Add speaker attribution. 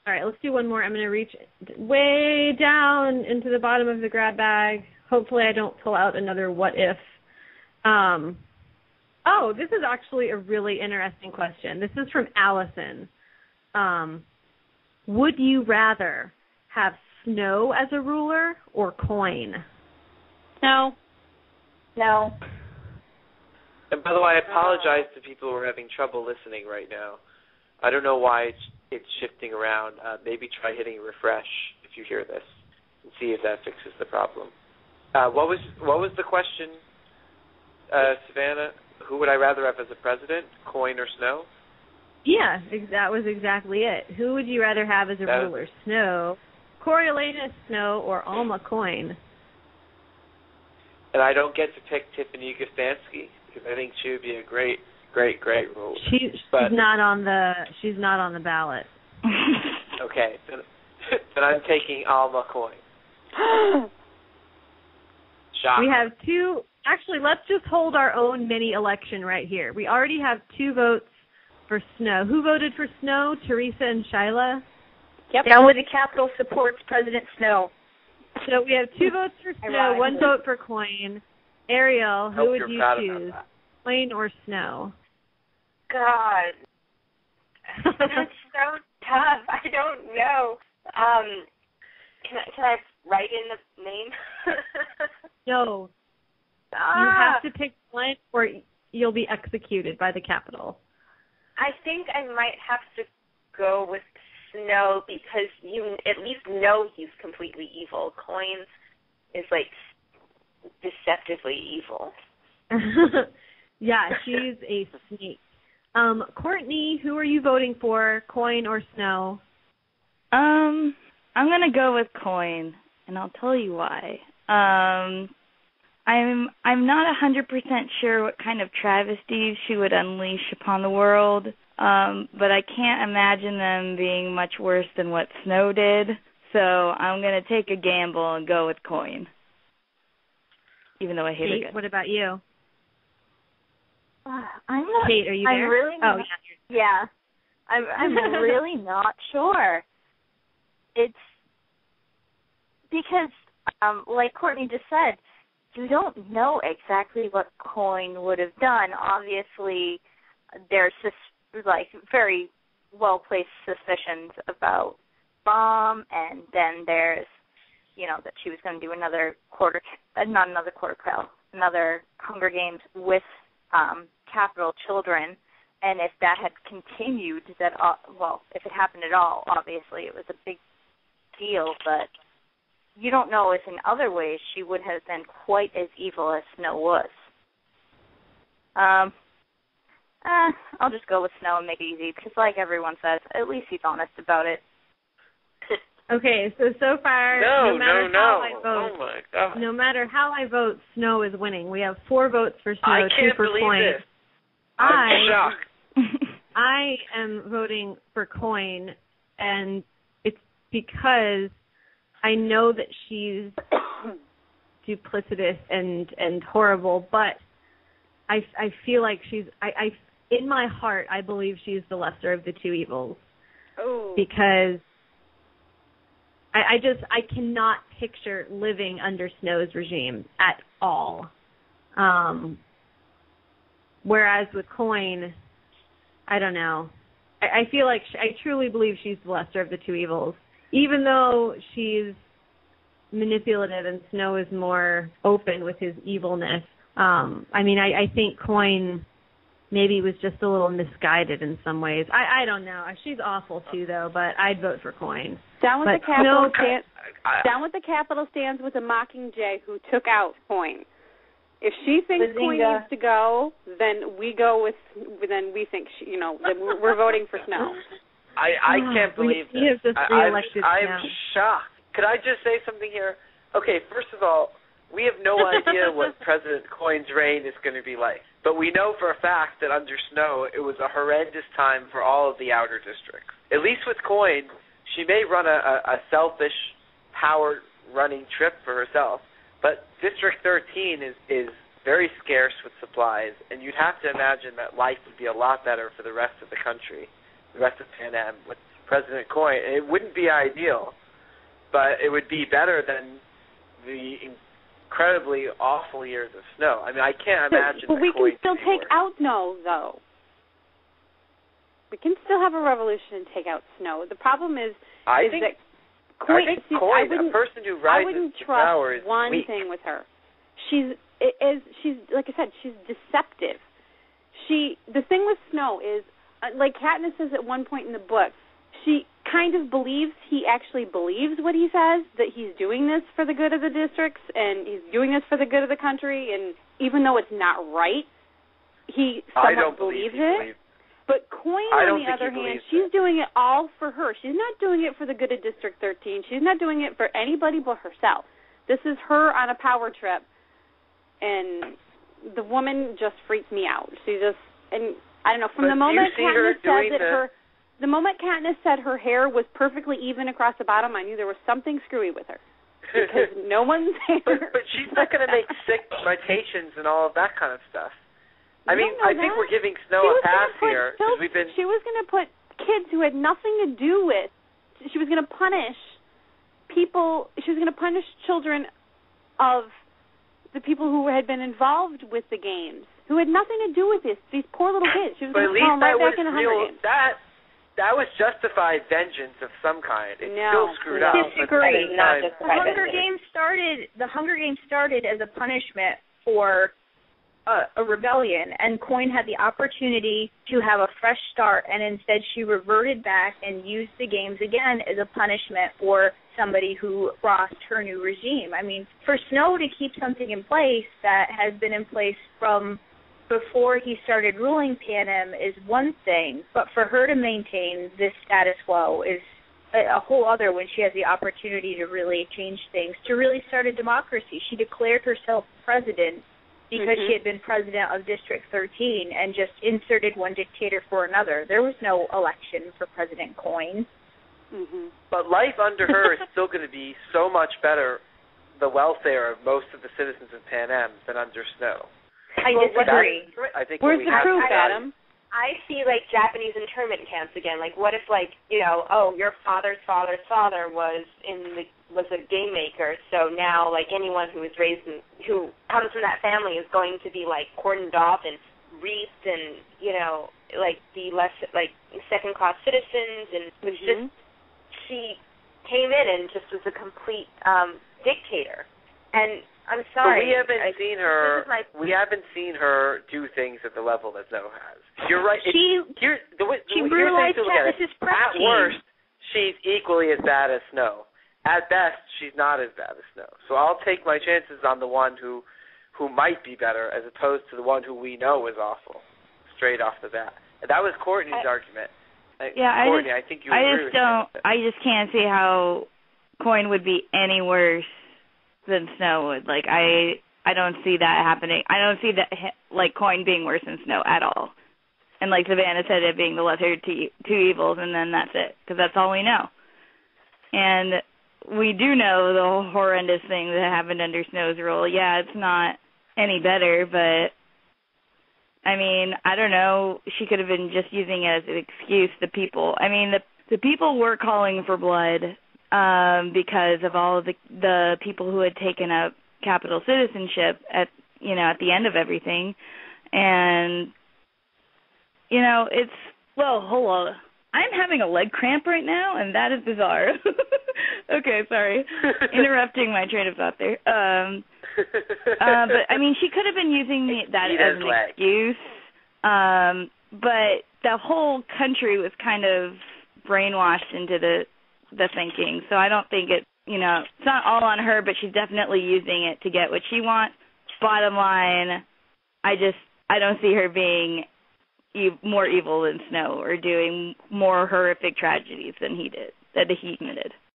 Speaker 1: All right, let's do one more. I'm going to reach way down into the bottom of the grab bag. Hopefully I don't pull out another what if. This is actually a really interesting question. This is from Allison. Would you rather have snow as a ruler or coin?
Speaker 2: No.
Speaker 3: No.
Speaker 4: And by the way, I apologize to people who are having trouble listening right now. I don't know why it's shifting around. Maybe try hitting refresh if you hear this and see if that fixes the problem. What was the question, Savanna? Who would I rather have as a president, coin or snow?
Speaker 1: Yeah, that was exactly it. Who would you rather have as a ruler, snow, Coriolanus Snow, or Alma Coin?
Speaker 4: And I don't get to pick Tiffany Gustansky because I think she would be a great ruler.
Speaker 1: She's not on the ballot.
Speaker 4: Okay, then I'm taking Alma Coin. Shocker.
Speaker 1: We have two. Actually, let's just hold our own mini election right here. We already have 2 votes for Snow. Who voted for Snow? Theresa and Shylah?
Speaker 3: Yep. Down with the Capitol supports President Snow.
Speaker 1: So we have 2 votes for Snow, 1 vote for Coin. Ariel, who would you choose? Coin or Snow?
Speaker 3: God. That's so tough. I don't know. Can I write in the name?
Speaker 1: No. You have to pick one or you'll be executed by the Capitol.
Speaker 3: I think I might have to go with Snow because you at least know he's completely evil. Coins is like deceptively evil.
Speaker 1: Yeah, she's a snake. Courtney, who are you voting for, Coin or Snow?
Speaker 2: I'm gonna go with Coin, and I'll tell you why. I'm not 100% sure what kind of travesties she would unleash upon the world, but I can't imagine them being much worse than what Snow did. So I'm gonna take a gamble and go with Coin, even though I hate
Speaker 1: Kait,
Speaker 2: it.
Speaker 1: what about you?
Speaker 5: I'm not.
Speaker 1: Kait, are you there?
Speaker 5: I'm really not, yeah. I'm really not sure. It's because, like Courtney just said, you don't know exactly what Coin would have done. Obviously, there's very well-placed suspicions about Bomb, and then there's, that she was going to do another Hunger Games with Capitol children, and if that had continued, if it happened at all, obviously it was a big deal, but you don't know if in other ways she would have been quite as evil as Snow was. I'll just go with Snow and make it easy, because like everyone says, at least he's honest about it.
Speaker 1: Okay, so far, no matter how I vote, Snow is winning. We have 4 votes for Snow, 2 for Coin.
Speaker 4: This. I'm shocked.
Speaker 1: I am voting for Coin, and it's because I know that she's duplicitous and horrible, but I feel like I in my heart, I believe she's the lesser of the 2 evils.
Speaker 3: Oh.
Speaker 1: Because I cannot picture living under Snow's regime at all. Whereas with Coin, I don't know. I feel like I truly believe she's the lesser of the 2 evils. Even though she's manipulative and Snow is more open with his evilness. I think Coin maybe was just a little misguided in some ways. I don't know. She's awful too, though, but I'd vote for Coin.
Speaker 2: Down with the Capitol stands with a Mockingjay who took out Coin. If she thinks Coin needs to go, then we go with. Then we think then we're voting for Snow.
Speaker 4: I can't believe this. I'm shocked. Could I just say something here? Okay, first of all, we have no idea what President Coin's reign is going to be like. But we know for a fact that under Snow, it was a horrendous time for all of the outer districts. At least with Coin, she may run a selfish, power-running trip for herself. But District 13 is very scarce with supplies, and you'd have to imagine that life would be a lot better for the rest of the country, the rest of Pan Am, President Coin. It wouldn't be ideal, but it would be better than the incredibly awful years of Snow. I mean, I can't imagine.
Speaker 6: But we can still take out Snow, though. We can still have a revolution and take out Snow. The problem is that Coin,
Speaker 4: a person who rises to power is
Speaker 6: I wouldn't trust one
Speaker 4: weak.
Speaker 6: thing with her. She's like I said, she's deceptive. The thing with Snow is, like Katniss says at one point in the book, she kind of believes he actually believes what he says, that he's doing this for the good of the districts and he's doing this for the good of the country, and even though it's not right, he somewhat believes it. But Coin, on the other hand, she's doing it all for her. She's not doing it for the good of District 13. She's not doing it for anybody but herself. This is her on a power trip, and the woman just freaked me out. And I don't know, from the moment Katniss said the moment Katniss said her hair was perfectly even across the bottom, I knew there was something screwy with her. Because no one's hair.
Speaker 4: But she's not going to make sick mutations and all of that kind of stuff. I think we're giving Snow a pass here.
Speaker 6: She was going to put kids who had nothing to do with. She was going to punish people. She was going to punish children of the people who had been involved with the games, who had nothing to do with this. These poor little kids. She was going to throw them right back in the Hunger Games.
Speaker 4: That was justified vengeance of some kind. It's still screwed up.
Speaker 1: Disagree. The Hunger Games started as a punishment for a rebellion, and Coin had the opportunity to have a fresh start, and instead she reverted back and used the games again as a punishment for somebody who crossed her new regime. I mean, for Snow to keep something in place that has been in place from before he started ruling Panem is one thing, but for her to maintain this status quo is a whole other when she has the opportunity to really change things, to really start a democracy. She declared herself president because she had been president of District 13 and just inserted one dictator for another. There was no election for President Coin.
Speaker 4: But life under her is still going to be so much better, the welfare of most of the citizens of Panem, than under Snow.
Speaker 3: I disagree.
Speaker 6: Where's the proof, Adam?
Speaker 3: I see, like, Japanese internment camps again. Like, what if, like, your father's father's father was a game maker, so now, like, anyone who comes from that family is going to be, like, cordoned off and wreathed and, like, be less, like, second-class citizens, and it was just, she came in and just was a complete dictator. And I'm sorry.
Speaker 4: But we haven't seen her do things at the level that Snow has. You're right.
Speaker 1: She brutalized Katniss's press
Speaker 4: At worst, she's equally as bad as Snow. At best, she's not as bad as Snow. So I'll take my chances on the one who might be better, as opposed to the one who we know is awful, straight off the bat. And that was Courtney's argument. Courtney, I think you agree with me.
Speaker 2: I just can't see how Coin would be any worse than Snow would. Like, I don't see that happening. I don't see that, like, Coin being worse than Snow at all. And like Savanna said, it being the lesser two evils, and then that's it, because that's all we know. And we do know the horrendous thing that happened under Snow's rule. Yeah, it's not any better, but, I mean, I don't know. She could have been just using it as an excuse. The people were calling for blood because of all of the people who had taken up capital citizenship at the end of everything. And hold on. I'm having a leg cramp right now, and that is bizarre. Okay, sorry. Interrupting my train of thought there. But, I mean, she could have been using that as an excuse. But the whole country was kind of brainwashed into the thinking. So I don't think it's not all on her, but she's definitely using it to get what she wants. Bottom line, I don't see her being more evil than Snow or doing more horrific tragedies than he committed.